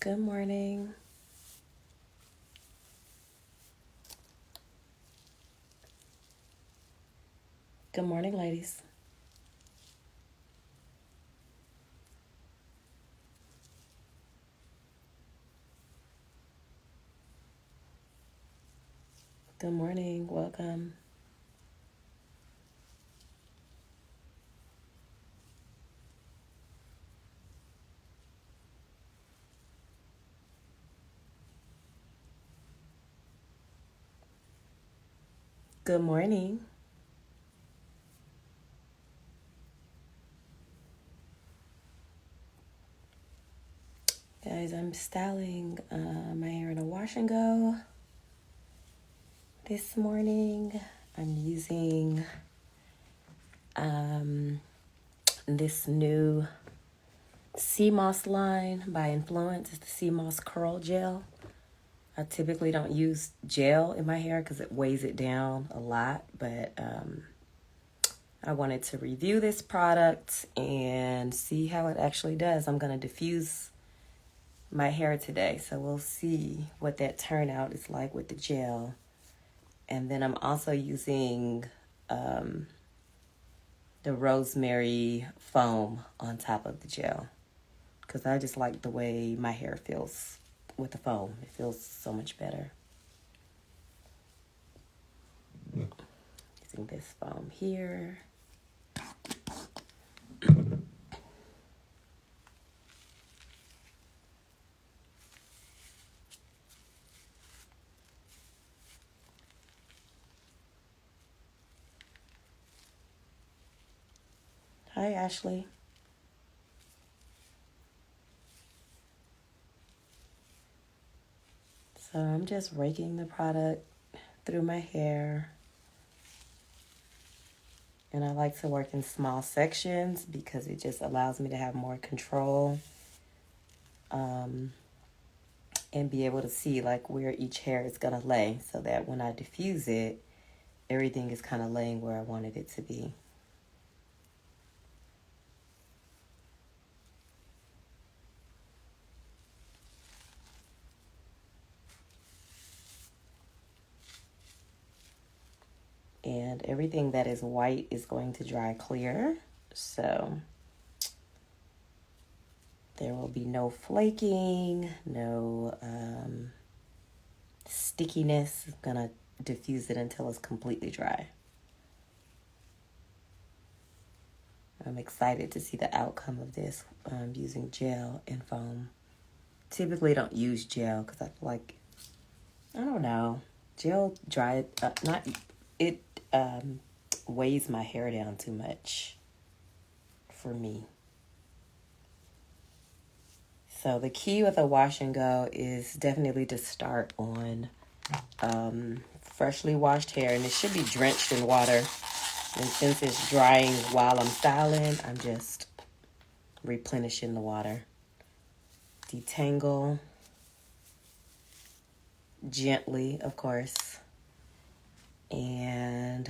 Good morning. Good morning, ladies. Good morning. Welcome. Good morning. Guys, I'm styling my hair in a wash and go this morning. I'm using this new sea moss line by Influance. It's the sea moss curl gel. I typically don't use gel in my hair because it weighs it down a lot, but I wanted to review this product and see how it actually does. I'm going to diffuse my hair today, so we'll see what that turnout is like with the gel. And then I'm also using the rosemary foam on top of the gel because I just like the way my hair feels with the foam. It feels so much better. Using this foam here. Hi, Ashley. So I'm just raking the product through my hair. And I like to work in small sections because it just allows me to have more control and be able to see like where each hair is going to lay so that when I diffuse it, everything is kind of laying where I wanted it to be. And everything that is white is going to dry clear. So there will be no flaking, no stickiness. I'm going to diffuse it until it's completely dry. I'm excited to see the outcome of this using gel and foam. Typically don't use gel because I feel like, I don't know, gel weighs my hair down too much for me. So the key with a wash and go is definitely to start on freshly washed hair, and it should be drenched in water. And since it's drying while I'm styling, I'm just replenishing the water. Detangle gently, of course, and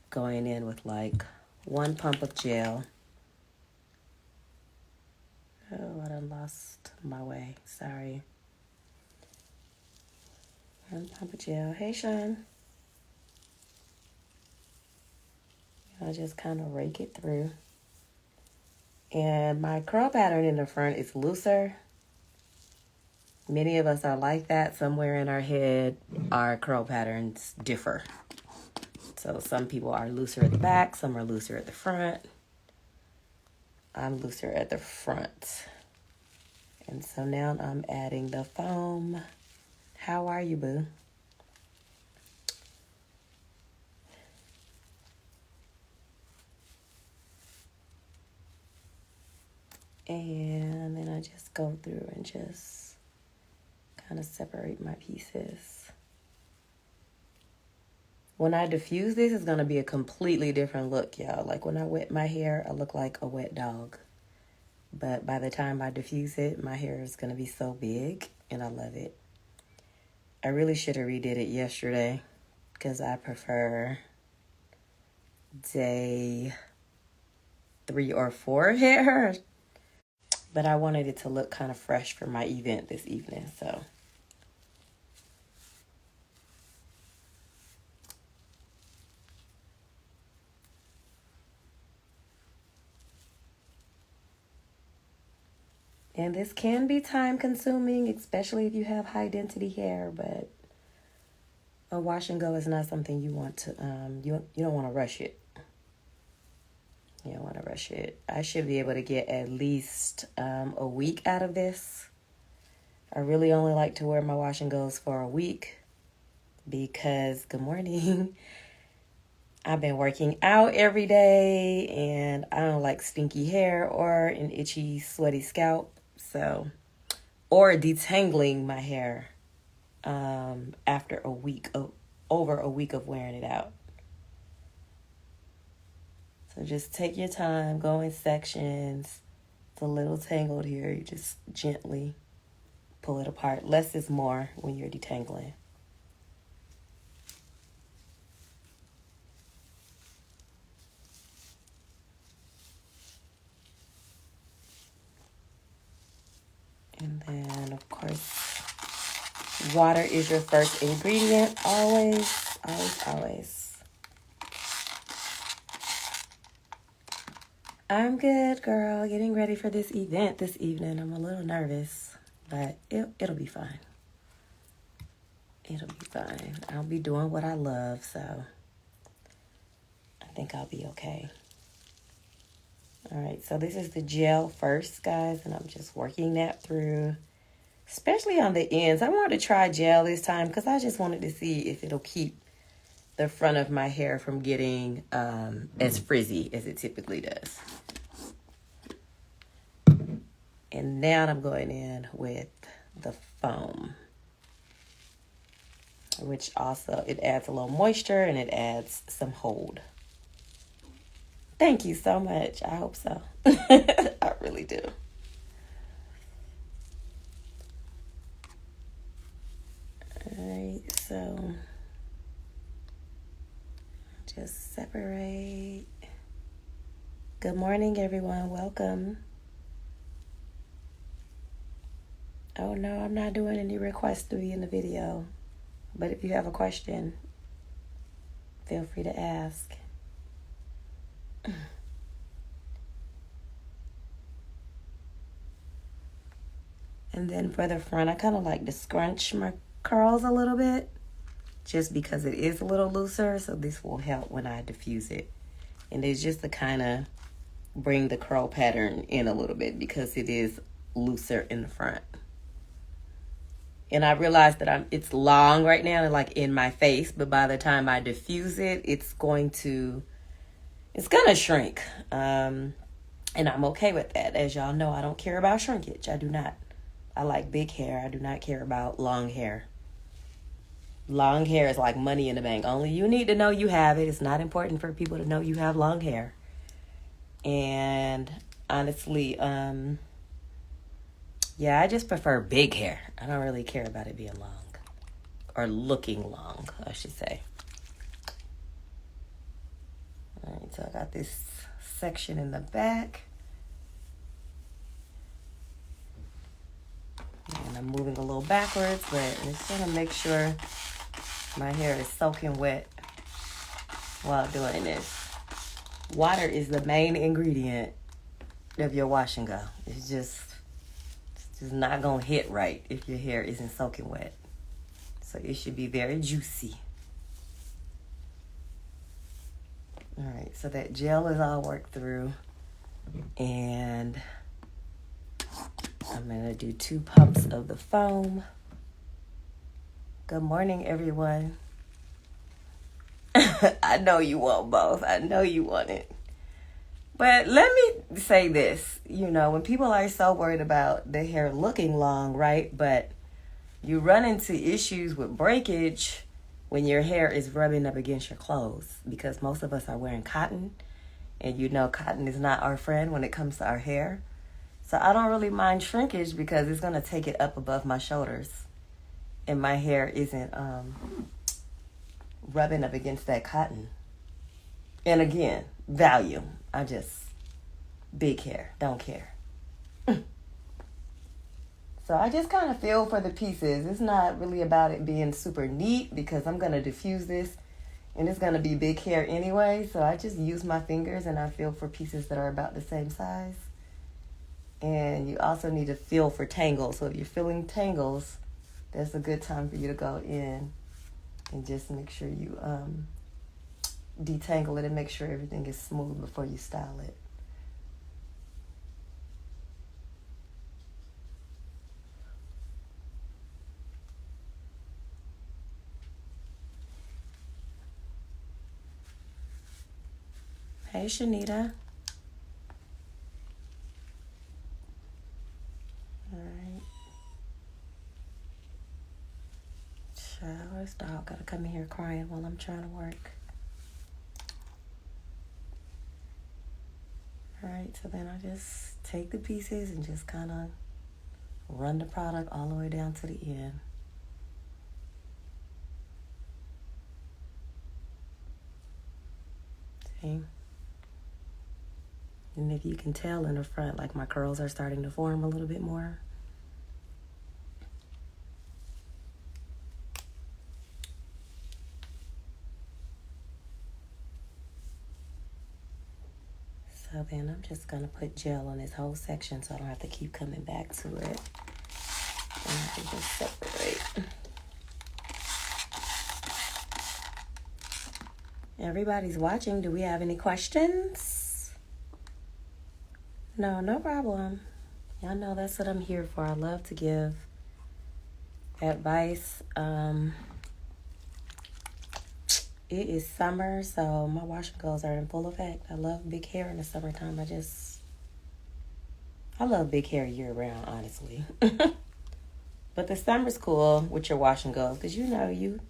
going in with like 1 pump of gel. Oh, I done lost my way. Sorry. 1 pump of gel. Hey, Sean. I just kind of rake it through. And my curl pattern in the front is looser. Many of us are like that. Somewhere in our head, our curl patterns differ. So some people are looser at the back, some are looser at the front. I'm looser at the front. And so now I'm adding the foam. How are you, boo? And then I just go through and just kind of separate my pieces. When I diffuse this, it's going to be a completely different look, y'all. Like when I wet my hair, I look like a wet dog. But by the time I diffuse it, my hair is going to be so big, and I love it. I really should have redid it yesterday because I prefer day 3 or 4 hair. But I wanted it to look kind of fresh for my event this evening, so. And this can be time consuming, especially if you have high density hair, but a wash and go is not something you want to, you don't want to rush it. You don't want to rush it. I should be able to get at least a week out of this. I really only like to wear my wash and goes for a week because, good morning, I've been working out every day and I don't like stinky hair or an itchy, sweaty scalp. So, or detangling my hair after over a week of wearing it out. So just take your time, go in sections. It's a little tangled here. You just gently pull it apart. Less is more when you're detangling. And then, of course, water is your first ingredient. Always, always, always. I'm good, girl. Getting ready for this event this evening. I'm a little nervous, but it'll be fine. It'll be fine. I'll be doing what I love, so I think I'll be okay. All right, so this is the gel first, guys, and I'm just working that through, especially on the ends. I wanted to try gel this time because I just wanted to see if it'll keep the front of my hair from getting as frizzy as it typically does. And now I'm going in with the foam, which also, it adds a little moisture and it adds some hold. Thank you so much. I hope so. I really do. All right, so just separate. Good morning, everyone. Welcome. Oh, no, I'm not doing any requests to be in the video. But if you have a question, feel free to ask. And then for the front, I kind of like to scrunch my curls a little bit just because it is a little looser. So this will help when I diffuse it. And it's just to kind of bring the curl pattern in a little bit because it is looser in the front. And I realized that it's long right now and like in my face, but by the time I diffuse it, it's gonna shrink. And I'm okay with that. As y'all know, I don't care about shrinkage. I do not. I like big hair. I do not care about long hair. Long hair is like money in the bank. Only you need to know you have it. It's not important for people to know you have long hair. And honestly, yeah, I just prefer big hair. I don't really care about it being long. Or looking long, I should say. All right, so I got this section in the back. And I'm moving a little backwards, but I'm just going to make sure my hair is soaking wet while doing this. Water is the main ingredient of your wash and go. It's just not going to hit right if your hair isn't soaking wet. So it should be very juicy. All right, so that gel is all worked through. And I'm going to do 2 pumps of the foam. Good morning, everyone. I know you want both. I know you want it. But let me say this. You know, when people are so worried about their hair looking long, right? But you run into issues with breakage when your hair is rubbing up against your clothes. Because most of us are wearing cotton. And you know cotton is not our friend when it comes to our hair. So I don't really mind shrinkage because it's going to take it up above my shoulders. And my hair isn't rubbing up against that cotton. And again, value. Big hair, don't care. So I just kind of feel for the pieces. It's not really about it being super neat because I'm going to diffuse this and it's going to be big hair anyway. So I just use my fingers and I feel for pieces that are about the same size. And you also need to feel for tangles. So if you're feeling tangles, that's a good time for you to go in and just make sure you detangle it and make sure everything is smooth before you style it. Hey, Shanita. All right. This dog gotta come in here crying while I'm trying to work. All right, so then I just take the pieces and just kind of run the product all the way down to the end. See? And if you can tell in the front, like my curls are starting to form a little bit more. So then I'm just going to put gel on this whole section so I don't have to keep coming back to it. And I can just separate. Everybody's watching. Do we have any questions? No problem. Y'all know that's what I'm here for. I love to give advice. It is summer, so my wash and goes are in full effect. I love big hair in the summertime. I love big hair year round, honestly. But the summer's cool with your wash and goes because you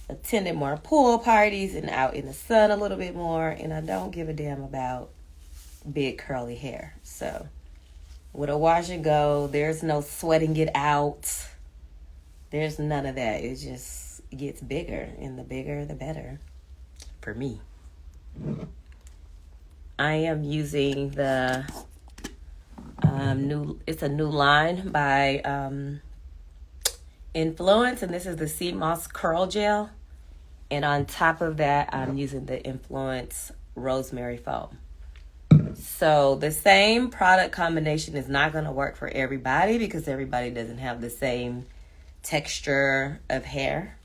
attended more pool parties and out in the sun a little bit more, and I don't give a damn about big curly hair. So with a wash and go, there's no sweating it out. There's none of that. It just gets bigger, and the bigger the better for me. I am using the it's a new line by Influance, and this is the Sea Moss Curl Gel. And on top of that, I'm using the Influence Rosemary Foam. So the same product combination is not going to work for everybody because everybody doesn't have the same texture of hair.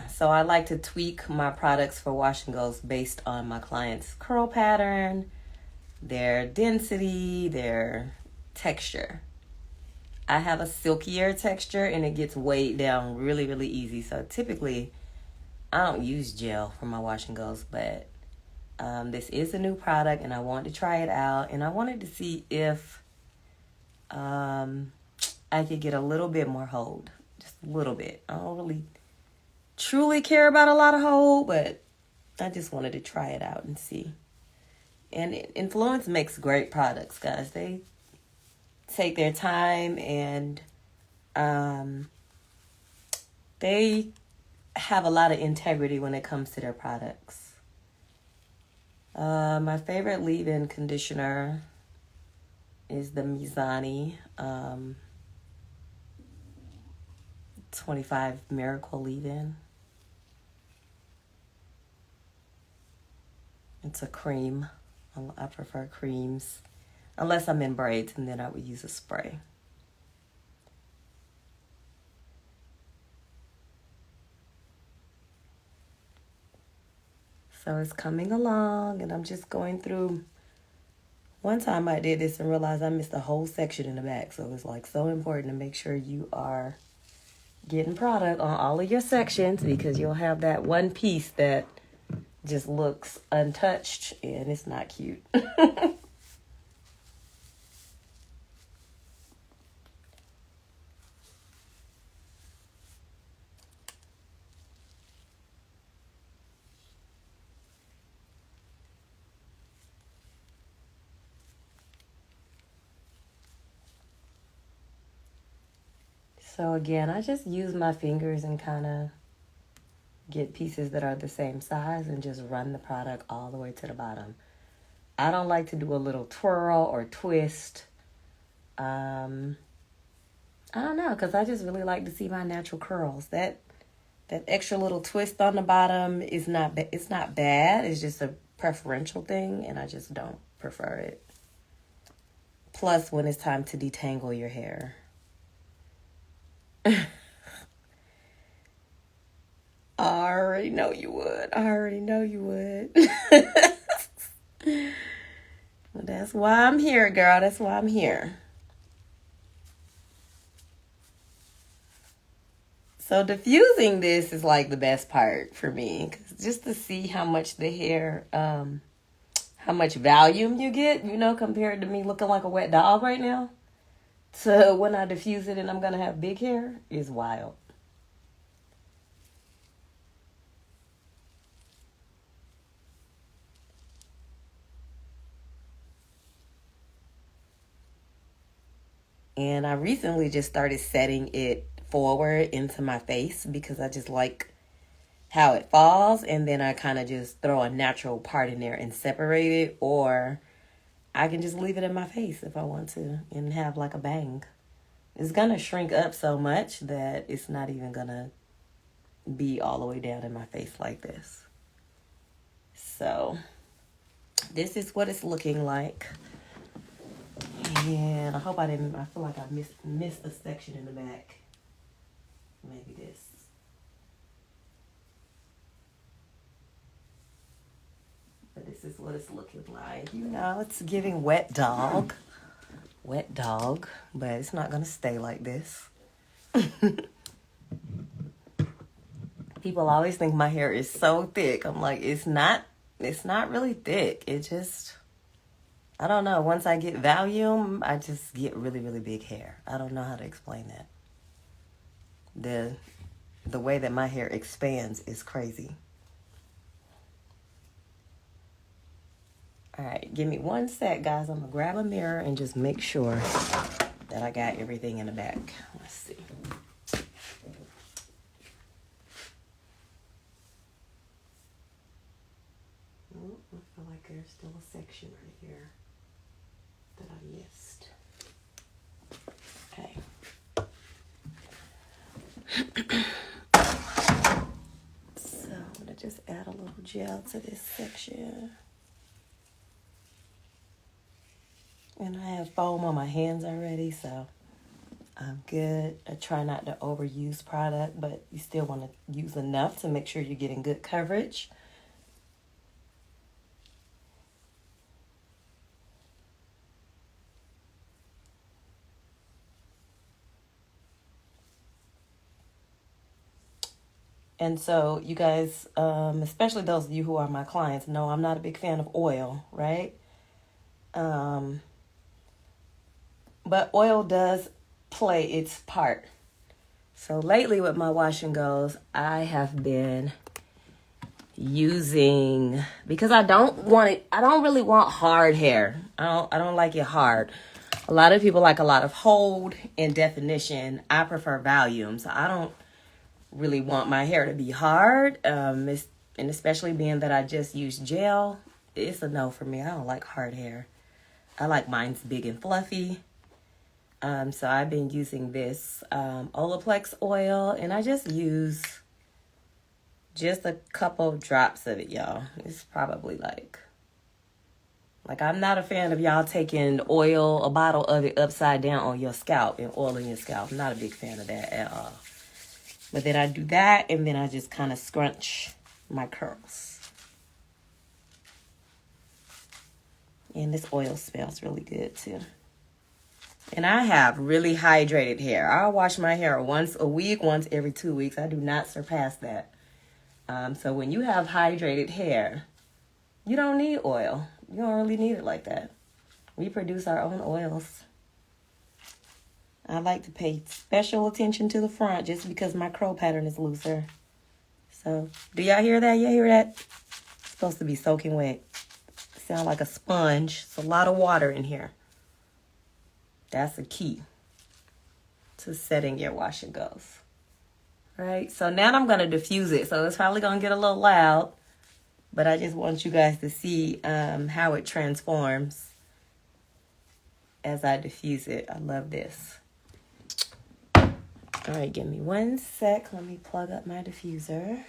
So I like to tweak my products for wash and goes based on my client's curl pattern, their density, their texture. I have a silkier texture and it gets weighed down really, really easy. So typically I don't use gel for my wash and goes, but this is a new product and I wanted to try it out, and I wanted to see if I could get a little bit more hold, just a little bit. I don't really truly care about a lot of hold, but I just wanted to try it out and see. And Influence makes great products, guys. They take their time and they have a lot of integrity when it comes to their products. My favorite leave-in conditioner is the Mizani 25 Miracle Leave-In. It's a cream. I prefer creams. Unless I'm in braids, and then I would use a spray. So it's coming along, and I'm just going through. One time I did this and realized I missed a whole section in the back. So it's like so important to make sure you are getting product on all of your sections, because you'll have that one piece that just looks untouched and it's not cute. So again, I just use my fingers and kind of get pieces that are the same size and just run the product all the way to the bottom. I don't like to do a little twirl or twist. I don't know, because I just really like to see my natural curls. That extra little twist on the bottom is it's not bad. It's just a preferential thing, and I just don't prefer it. Plus, when it's time to detangle your hair. I already know you would. Well, that's why I'm here, girl. That's why I'm here. So diffusing this is like the best part for me, 'cause just to see how much the hair, how much volume you get, compared to me looking like a wet dog right now, to when I diffuse it and I'm gonna have big hair, is wild. And I recently just started setting it forward into my face because I just like how it falls, and then I kind of just throw a natural part in there and separate it, or I can just leave it in my face if I want to and have like a bang. It's gonna shrink up so much that it's not even gonna be all the way down in my face like this. So this is what it's looking like. And I hope I feel like I missed a section in the back. Maybe this. But this is what it's looking like. It's giving wet dog. Wet dog. But it's not going to stay like this. People always think my hair is so thick. I'm like, it's not really thick. It just, I don't know. Once I get volume, I just get really, really big hair. I don't know how to explain that. The way that my hair expands is crazy. All right, give me one sec, guys. I'm going to grab a mirror and just make sure that I got everything in the back. Let's see. Oh, I feel like there's still a section right here that I missed. Okay. So I'm going to just add a little gel to this section. And I have foam on my hands already, so I'm good. I try not to overuse product, but you still want to use enough to make sure you're getting good coverage. And so you guys, especially those of you who are my clients, know I'm not a big fan of oil, right? But oil does play its part. So lately with my wash and goes, I have been using, because I don't really want hard hair. I don't like it hard. A lot of people like a lot of hold and definition. I prefer volume. So I don't really want my hair to be hard. And especially being that I just use gel, it's a no for me. I don't like hard hair. I like mine's big and fluffy. So I've been using this Olaplex oil, and I just use just a couple drops of it, y'all. It's probably like I'm not a fan of y'all taking oil, a bottle of it upside down on your scalp and oiling your scalp. I'm not a big fan of that at all. But then I do that, and then I just kind of scrunch my curls. And this oil smells really good too. And I have really hydrated hair. I wash my hair once a week, once every 2 weeks. I do not surpass that. So when you have hydrated hair, you don't need oil. You don't really need it like that. We produce our own oils. I like to pay special attention to the front just because my curl pattern is looser. So, do y'all hear that? You hear that? It's supposed to be soaking wet. Sound like a sponge. It's a lot of water in here. That's the key to setting your wash and goes. Right? So now I'm going to diffuse it. So it's probably going to get a little loud. But I just want you guys to see how it transforms as I diffuse it. I love this. All right, give me 1 sec. Let me plug up my diffuser.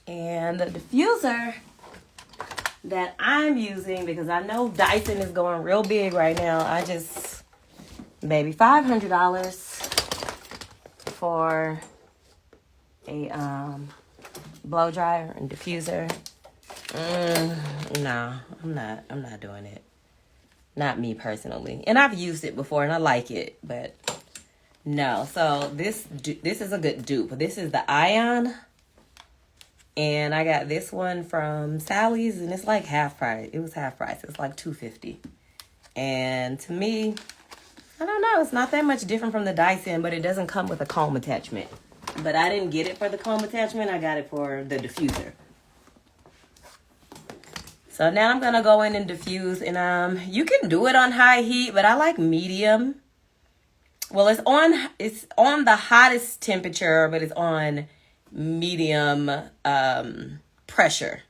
And the diffuser that I'm using, because I know Dyson is going real big right now, I just, maybe $500 for a blow dryer and diffuser. No, I'm not doing it. Not me personally. And I've used it before and I like it, but no. So this is a good dupe. This is the Ion. And I got this one from Sally's, and it's like half price. It was half price. It's like $2.50. And to me, I don't know. It's not that much different from the Dyson, but it doesn't come with a comb attachment. But I didn't get it for the comb attachment. I got it for the diffuser. So now I'm going to go in and diffuse. And you can do it on high heat, but I like medium. Well, it's on the hottest temperature, but it's on medium pressure,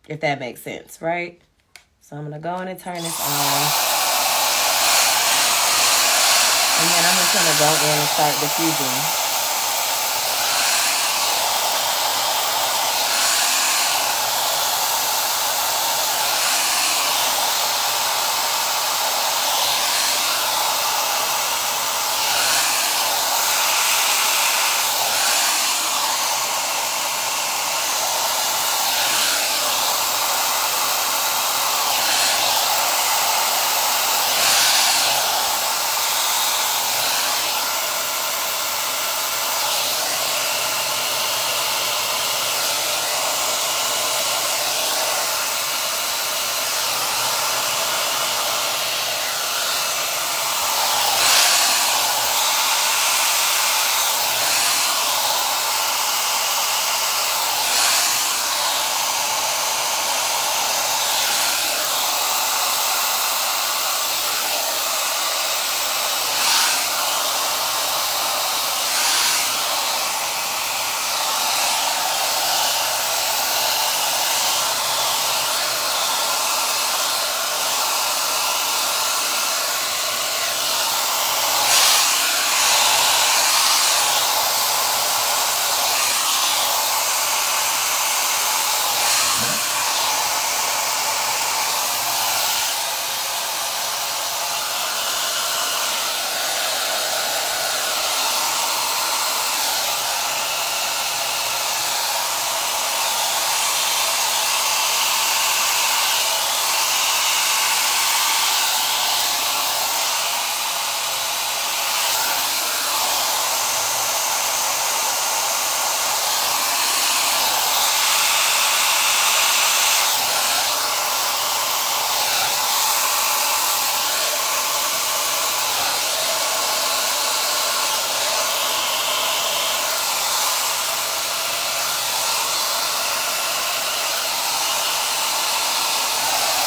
if that makes sense, right? So I'm gonna go in and turn this on, and then I'm just gonna go in and start diffusing.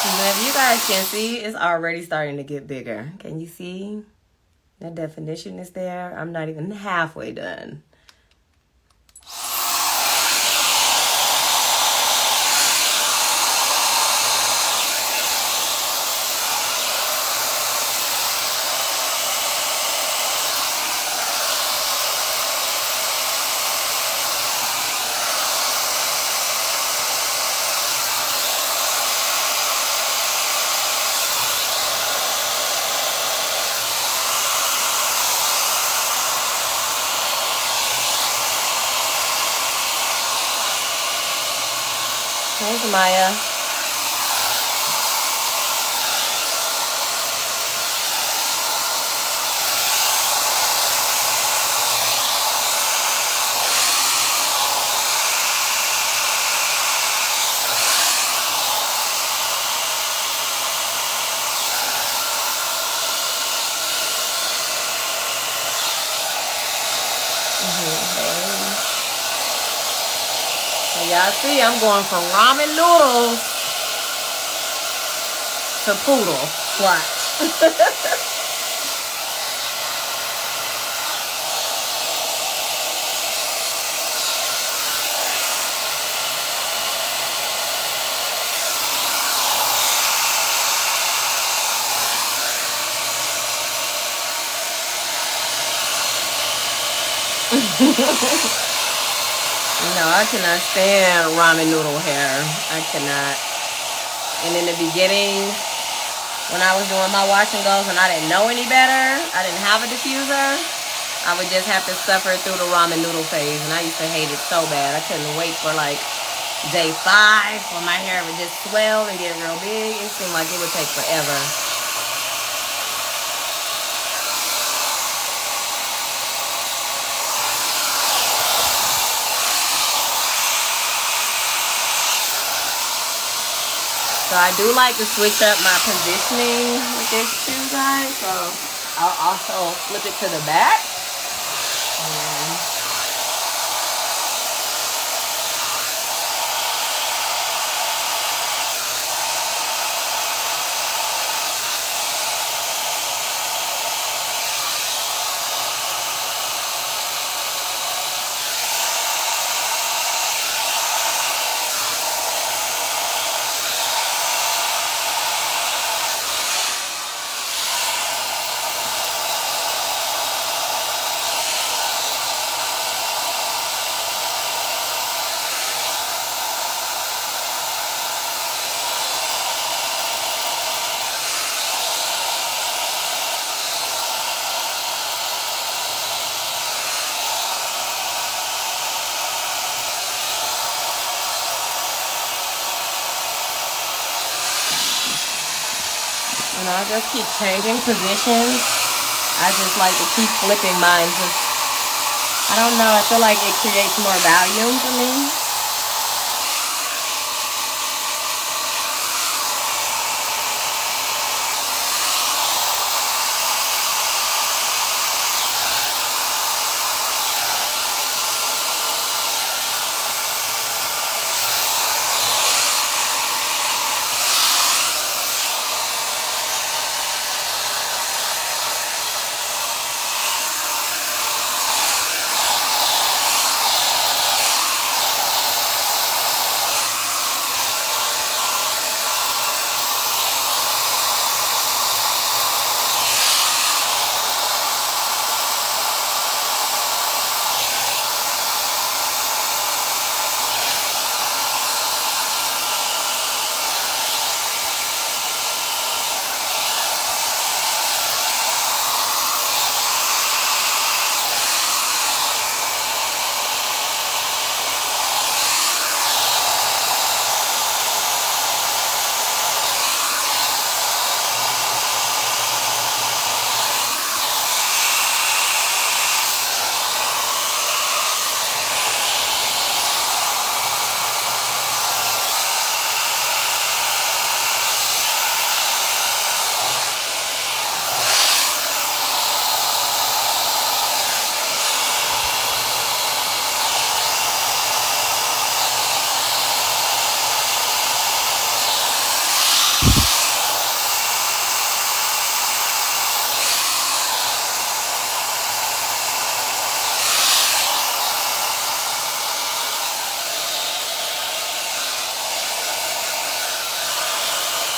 And if you guys can see, it's already starting to get bigger. Can you see? The definition is there. I'm not even halfway done. Thanks, Maya. Y'all see, I'm going from ramen noodles to poodle. Watch. No, I cannot stand ramen noodle hair. I cannot. And in the beginning, when I was doing my wash and goes and I didn't know any better, I didn't have a diffuser, I would just have to suffer through the ramen noodle phase. And I used to hate it so bad. I couldn't wait for like day 5 when my hair would just swell and get real big. It seemed like it would take forever. So I do like to switch up my positioning with this too, guys. So I'll also flip it to the back. And I just keep changing positions. I just like to keep flipping mine. I don't know. I feel like it creates more volume for me.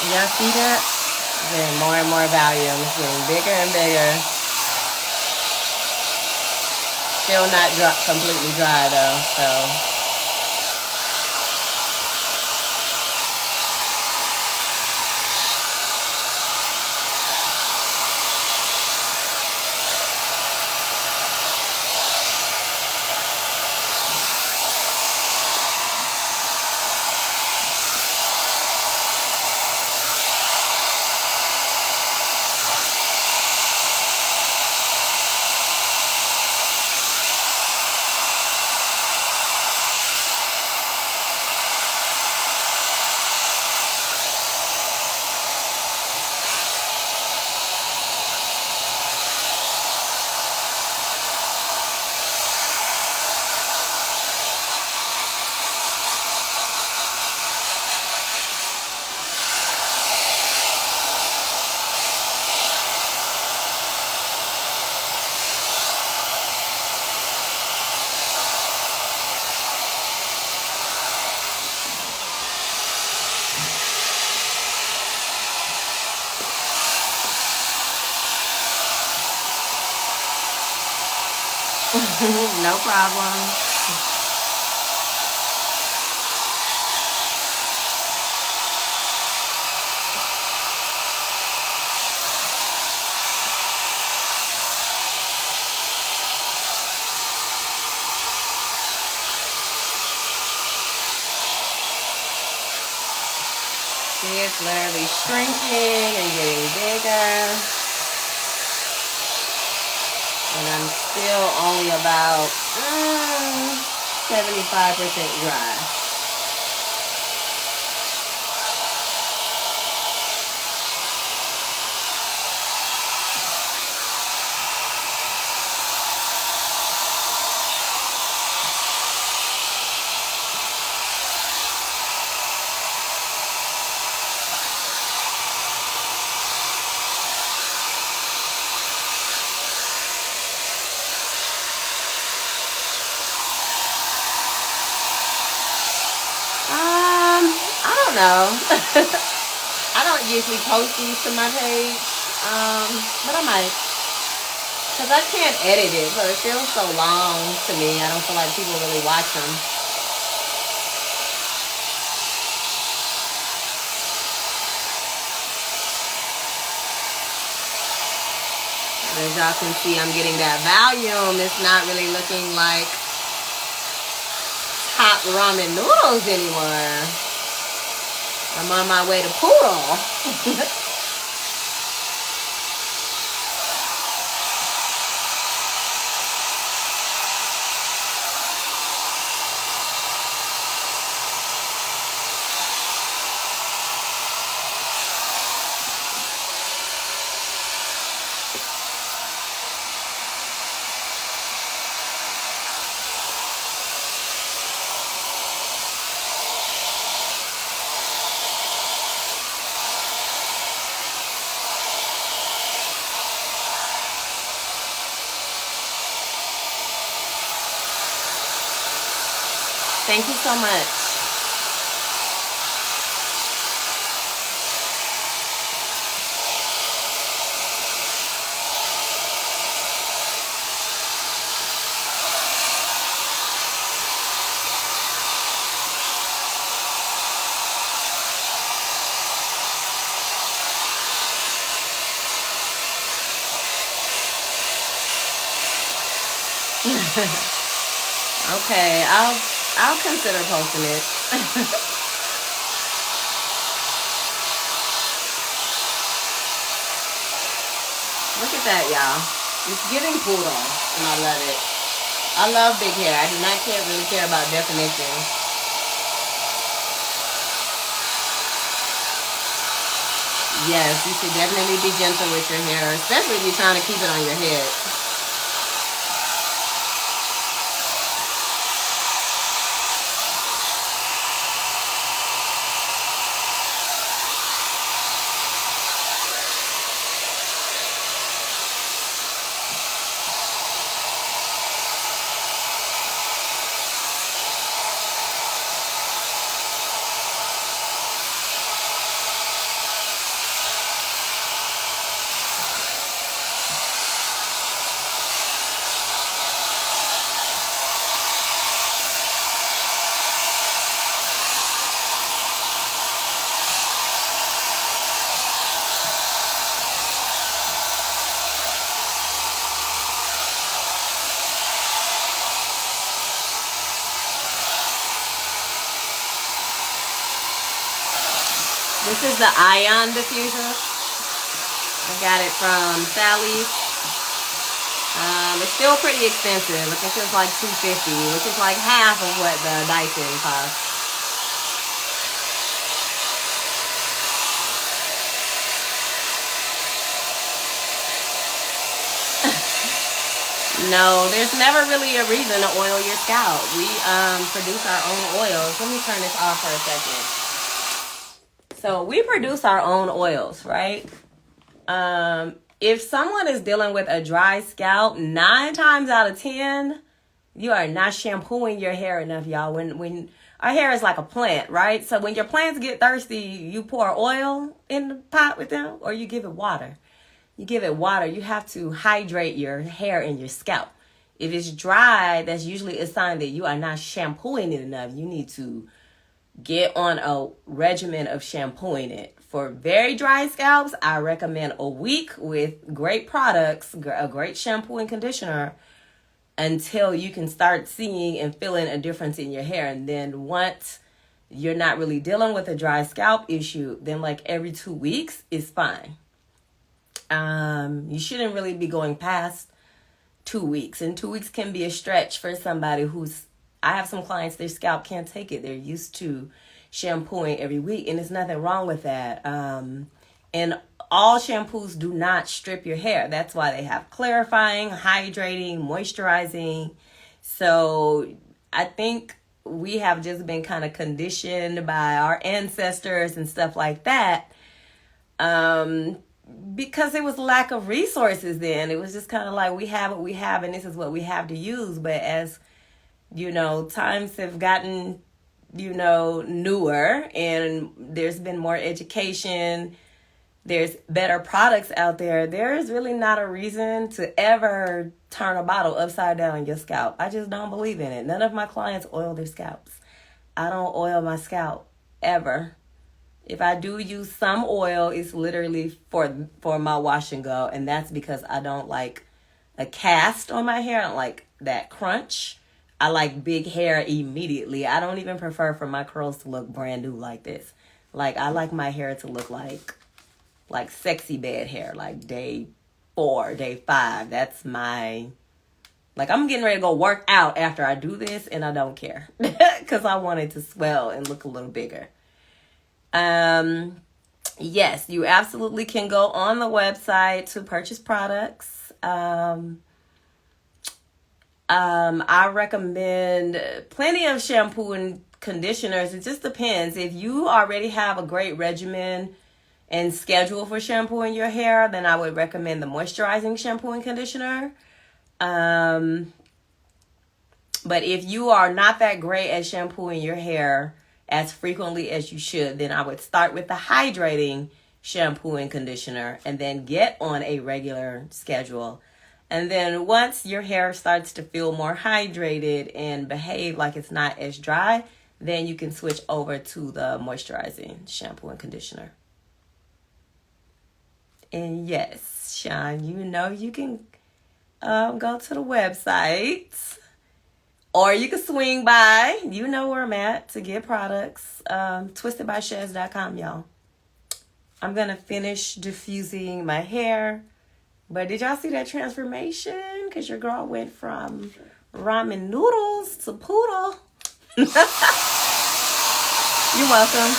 Y'all see that? It's getting more and more volume. It's getting bigger and bigger. Still not completely dry though, so. No problem. See, it's literally shrinking and getting bigger. And I'm still only about 75% dry. I don't know. I don't usually post these to my page, but I might. Because I can't edit it, so it feels so long to me. I don't feel like people really watch them. As y'all can see, I'm getting that volume. It's not really looking like hot ramen noodles anymore. I'm on my way to poodle. Thank you so much. Okay, I'll consider posting it. Look at that, y'all. It's giving poodle, and I love it. I love big hair. I do not really care about definition. Yes, you should definitely be gentle with your hair, especially if you're trying to keep it on your head. This is the Ion diffuser. I got it from Sally's. It's still pretty expensive. I think it's like $250, which is like half of what the Dyson costs. No, there's never really a reason to oil your scalp. We produce our own oils. Let me turn this off for a second. So we produce our own oils, right? If someone is dealing with a dry scalp, 9 times out of 10, you are not shampooing your hair enough, y'all. When our hair is like a plant, right? So when your plants get thirsty, you pour oil in the pot with them, or you give it water. You give it water. You have to hydrate your hair and your scalp. If it's dry, that's usually a sign that you are not shampooing it enough. You need to get on a regimen of shampooing it. For very dry scalps, I recommend a week with great products, a great shampoo and conditioner, until you can start seeing and feeling a difference in your hair. And then once you're not really dealing with a dry scalp issue, then like every 2 weeks is fine. You shouldn't really be going past 2 weeks. And 2 weeks can be a stretch for somebody I have some clients, their scalp can't take it. They're used to shampooing every week, and there's nothing wrong with that. And all shampoos do not strip your hair. That's why they have clarifying, hydrating, moisturizing. So I think we have just been kind of conditioned by our ancestors and stuff like that. Because it was lack of resources then. It was just kind of like, we have what we have and this is what we have to use. But as, times have gotten, newer and there's been more education, there's better products out there, there is really not a reason to ever turn a bottle upside down on your scalp. I just don't believe in it. None of my clients oil their scalps. I don't oil my scalp ever. If I do use some oil, it's literally for my wash and go. And that's because I don't like a cast on my hair. I don't like that crunch. I like big hair immediately. I don't even prefer for my curls to look brand new like this. Like, I like my hair to look like sexy bed hair, like day 4, day 5. That's I'm getting ready to go work out after I do this, and I don't care because I want it to swell and look a little bigger. Yes, you absolutely can go on the website to purchase products. I recommend plenty of shampoo and conditioners. It just depends. If you already have a great regimen and schedule for shampooing your hair, then I would recommend the moisturizing shampoo and conditioner. But if you are not that great at shampooing your hair as frequently as you should, then I would start with the hydrating shampoo and conditioner and then get on a regular schedule. And then once your hair starts to feel more hydrated and behave like it's not as dry, then you can switch over to the moisturizing shampoo and conditioner. And yes, Sean, you can go to the website, or you can swing by. You know where I'm at to get products. twistedbychez.com, y'all. I'm going to finish diffusing my hair. But did y'all see that transformation? Because your girl went from ramen noodles to poodle. You're welcome.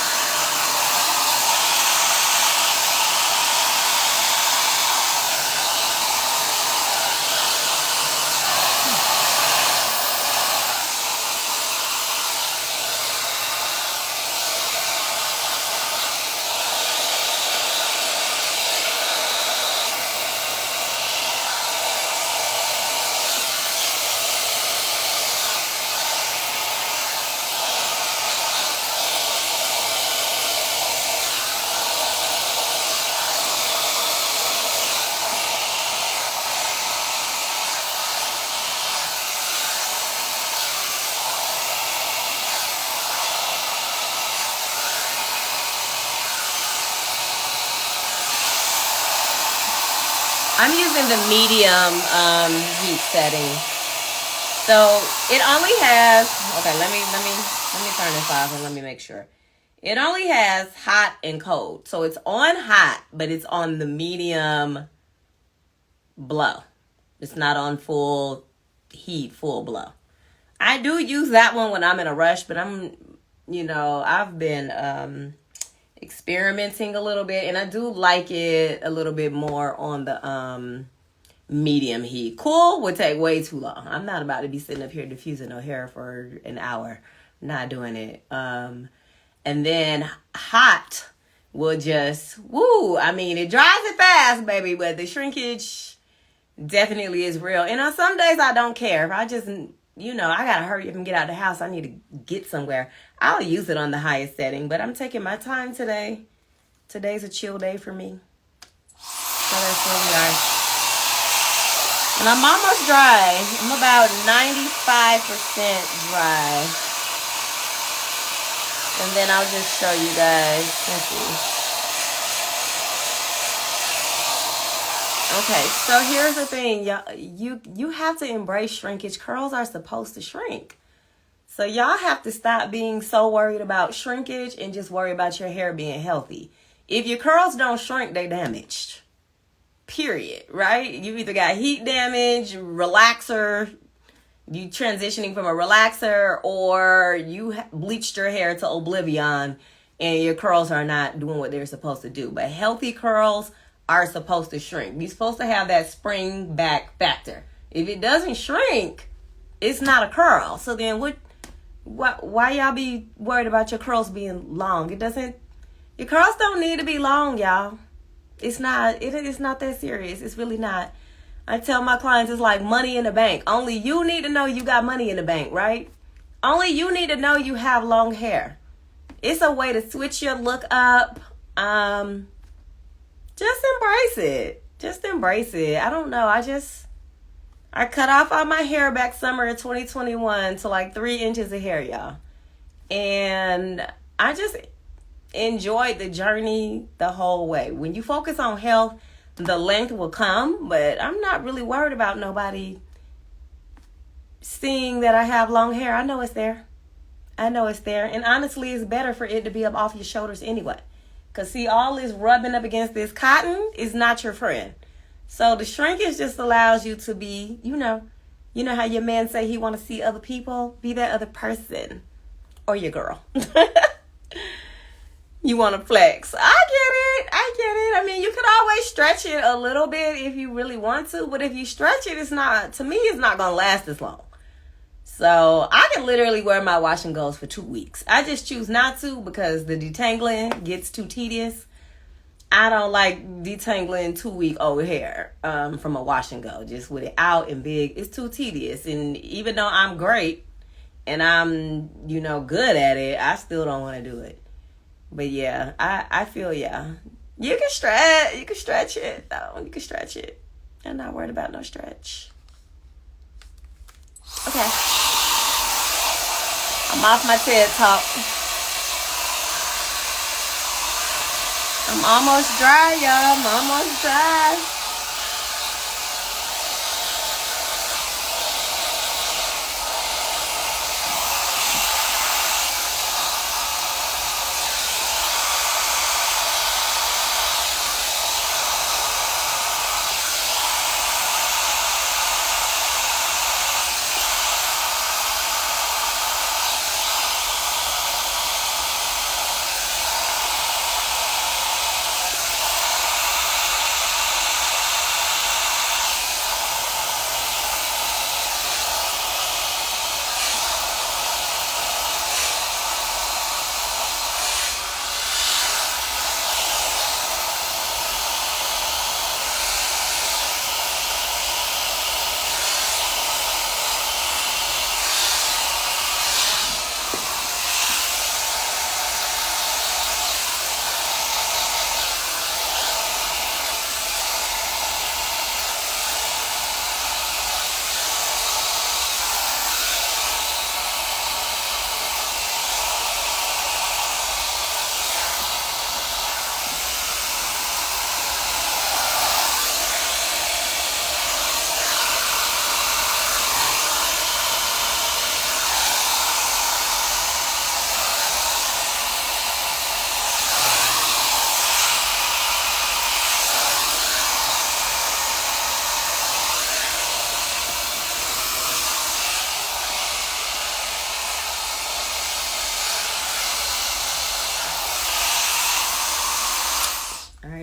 I'm using the medium heat setting. So it only has, okay, let me turn this off and let me make sure. It only has hot and cold. So it's on hot, but it's on the medium blow. It's not on full heat, full blow. I do use that one when I'm in a rush, but I've been experimenting a little bit, and I do like it a little bit more on the medium heat. Cool would take way too long. I'm not about to be sitting up here diffusing no hair for an hour. Not doing it. And then hot will just, it dries it fast, baby, but the shrinkage definitely is real. And on some days I don't care. If I just, I gotta hurry up and get out of the house, I need to get somewhere, I'll use it on the highest setting. But I'm taking my time today. Today's a chill day for me. So that's where we are. And I'm almost dry. I'm about 95% dry. And then I'll just show you guys. Let's see. Okay, so here's the thing, y'all. You have to embrace shrinkage. Curls are supposed to shrink. So y'all have to stop being so worried about shrinkage and just worry about your hair being healthy. If your curls don't shrink, they damaged. Period, right? You either got heat damage, relaxer, you transitioning from a relaxer, or you bleached your hair to oblivion and your curls are not doing what they're supposed to do. But healthy curls are supposed to shrink. You're supposed to have that spring back factor. If it doesn't shrink, it's not a curl. So then why y'all be worried about your curls being long? Your curls don't need to be long, y'all. It's not that serious. It's really not. I tell my clients it's like money in the bank. Only you need to know you got money in the bank, right? Only you need to know you have long hair. It's a way to switch your look up. Just embrace it. Just embrace it. I don't know. I cut off all my hair back summer of 2021 to like 3 inches of hair, y'all. And I just enjoyed the journey the whole way. When you focus on health, the length will come, but I'm not really worried about nobody seeing that I have long hair. I know it's there. And honestly, it's better for it to be up off your shoulders anyway. Because see, all this rubbing up against this cotton is not your friend. So the shrinkage just allows you to be, you know how your man say he want to see other people? Be that other person. Or your girl. You want to flex. I get it. I mean, you can always stretch it a little bit if you really want to. But if you stretch it, it's not going to last as long. So I can literally wear my wash and goes for 2 weeks. I just choose not to because the detangling gets too tedious. I don't like detangling 2-week old hair from a wash and go. Just with it out and big, it's too tedious. And even though I'm great and I'm, good at it, I still don't want to do it. But yeah, I feel yeah. You can stretch it though. You can stretch it. I'm not worried about no stretch. Okay. I'm off my TED Talk. I'm almost dry, y'all. I'm almost dry.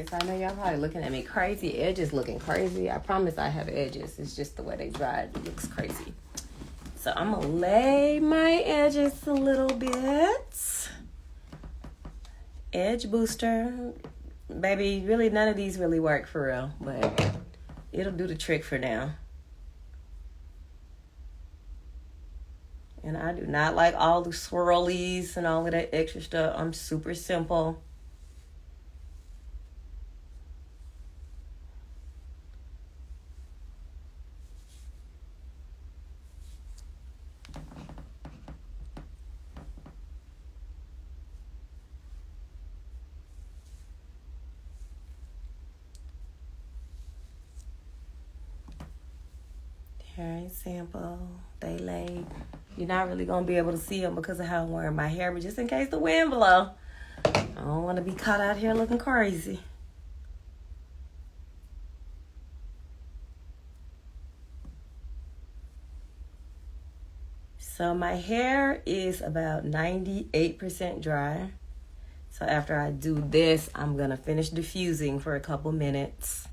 So I know y'all probably looking at me crazy. Edges looking crazy. I promise I have edges. It's just the way they dried. It looks crazy. So I'm going to lay my edges a little bit. Edge booster. Baby, really none of these really work for real. But it'll do the trick for now. And I do not like all the swirlies and all of that extra stuff. I'm super simple. Hair sample, they laid. You're not really going to be able to see them because of how I'm wearing my hair, but just in case the wind blow, I don't want to be caught out here looking crazy. So my hair is about 98% dry. So after I do this, I'm going to finish diffusing for a couple minutes.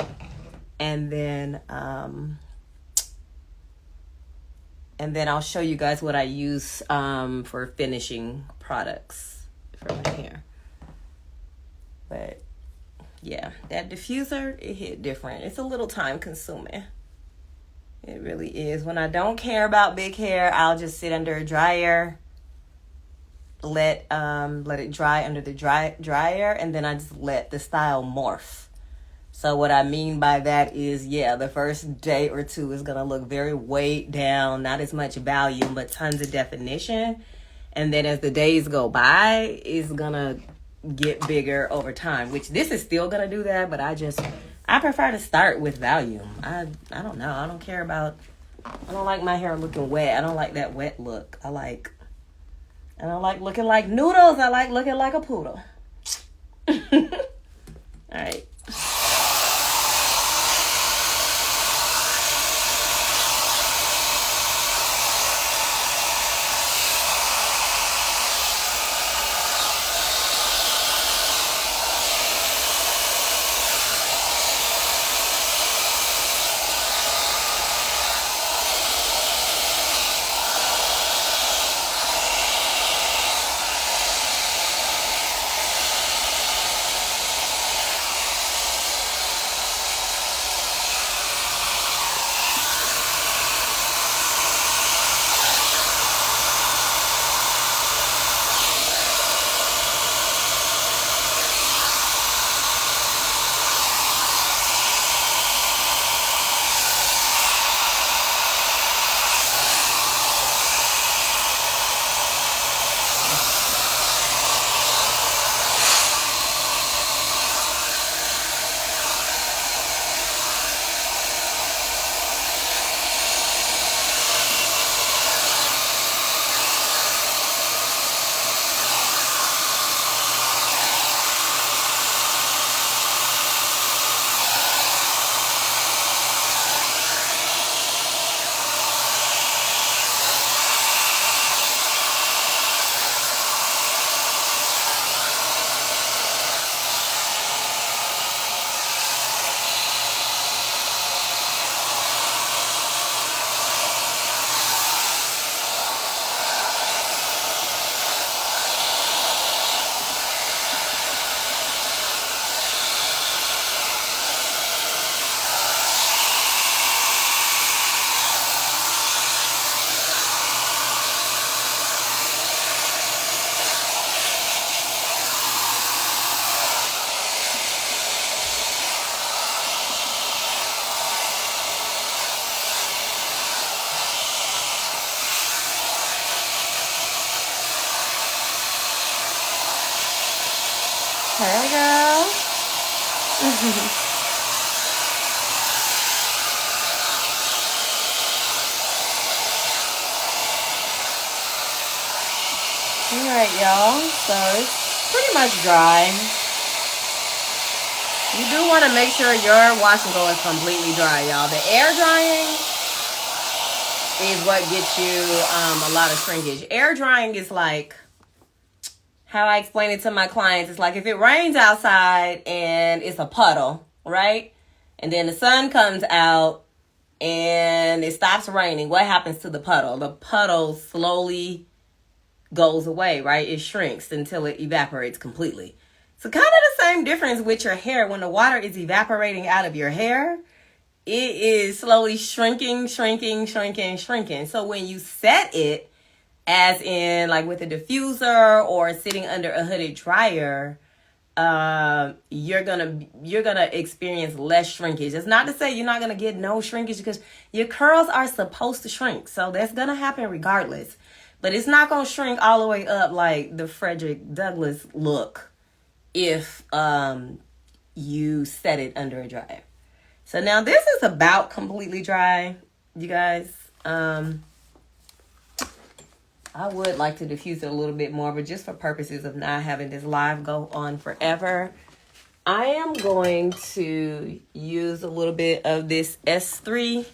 And then I'll show you guys what I use for finishing products for my hair. But yeah, that diffuser, it hit different. It's a little time consuming. It really is. When I don't care about big hair, I'll just sit under a dryer, let it dry under the dryer, and then I just let the style morph. So what I mean by that is, yeah, the first day or two is going to look very weighed down, not as much volume, but tons of definition. And then as the days go by, it's going to get bigger over time, which this is still going to do that, but I prefer to start with volume. I don't know. I don't like my hair looking wet. I don't like that wet look. I don't like looking like noodles. I like looking like a poodle. All right. There we go. All right, y'all. So it's pretty much dry. You do want to make sure your wash and go is completely dry, y'all. The air drying is what gets you a lot of shrinkage. Air drying is like, how I explain it to my clients, it's like if it rains outside and it's a puddle, right? And then the sun comes out and it stops raining. What happens to the puddle? The puddle slowly goes away, right? It shrinks until it evaporates completely. So kind of the same difference with your hair. When the water is evaporating out of your hair, it is slowly shrinking. So when you set it, as in like with a diffuser or sitting under a hooded dryer, you're gonna experience less shrinkage. It's not to say you're not gonna get no shrinkage, because your curls are supposed to shrink, so that's gonna happen regardless. But it's not gonna shrink all the way up like the Frederick Douglass look if you set it under a dryer. So now this is about completely dry. you guys. I would like to diffuse it a little bit more, but just for purposes of not having this live go on forever, I am going to use a little bit of this S3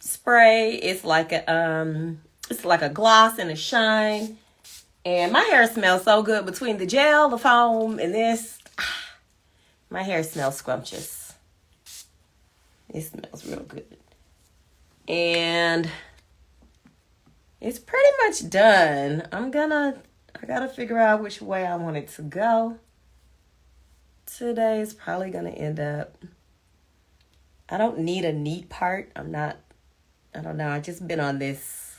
spray. It's like a gloss and a shine. And my hair smells so good between the gel, the foam, and this. My hair smells scrumptious. It smells real good. And it's pretty much done. I gotta figure out which way I want it to go. Today is probably gonna end up, I don't need a neat part. I don't know. I just been on this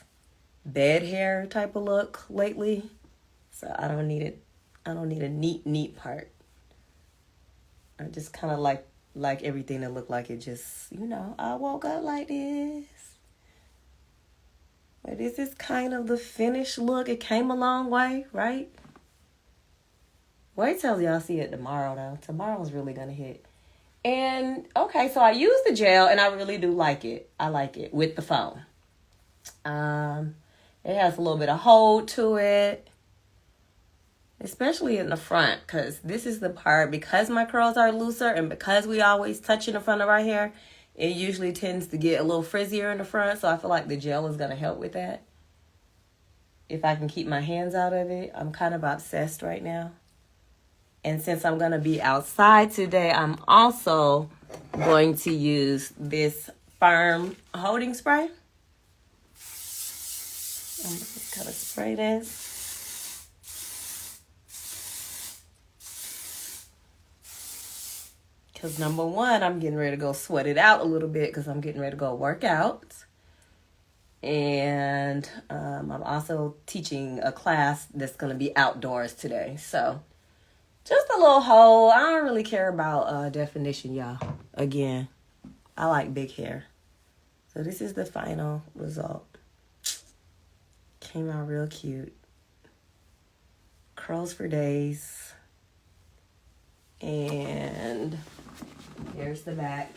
bed hair type of look lately. So I don't need a neat part. I just kind of like everything to look like it just, I woke up like this. But this is kind of the finished look. It came a long way, right? Wait till y'all see it tomorrow, though. Tomorrow's really going to hit. And, okay, so I use the gel, and I really do like it. I like it with the foam. It has a little bit of hold to it, especially in the front, because this is the part, because my curls are looser and because we always touch in the front of our hair, it usually tends to get a little frizzier in the front, so I feel like the gel is going to help with that. If I can keep my hands out of it, I'm kind of obsessed right now. And since I'm going to be outside today, I'm also going to use this firm holding spray. I'm just going to spray this. Because number one, I'm getting ready to go sweat it out a little bit because I'm getting ready to go work out. And I'm also teaching a class that's going to be outdoors today. So just a little hold. I don't really care about definition, y'all. Again, I like big hair. So this is the final result. Came out real cute. Curls for days. And here's the back.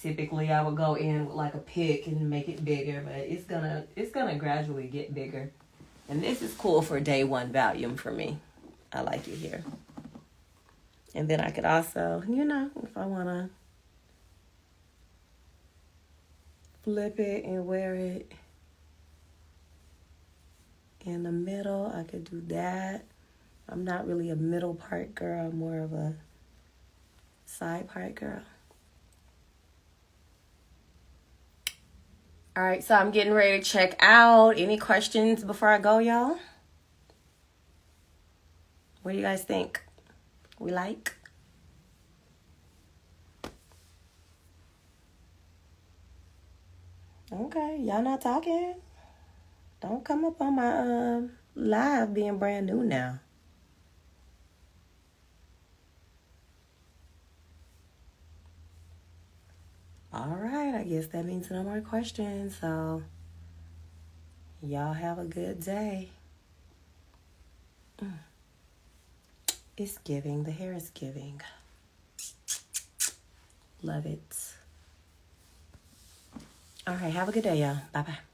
Typically, I would go in with like a pick and make it bigger, but it's gonna gradually get bigger. And this is cool for day one volume for me. I like it here. And then I could also, if I wanna flip it and wear it in the middle, I could do that. I'm not really a middle part girl. I'm more of a side part girl. All right, so I'm getting ready to check out. Any questions before I go, y'all? What do you guys think? We like? Okay, y'all not talking? Don't come up on my live being brand new now. All right, I guess that means no more questions. So, y'all have a good day. It's giving. The hair is giving. Love it. All right, have a good day, y'all. Bye-bye.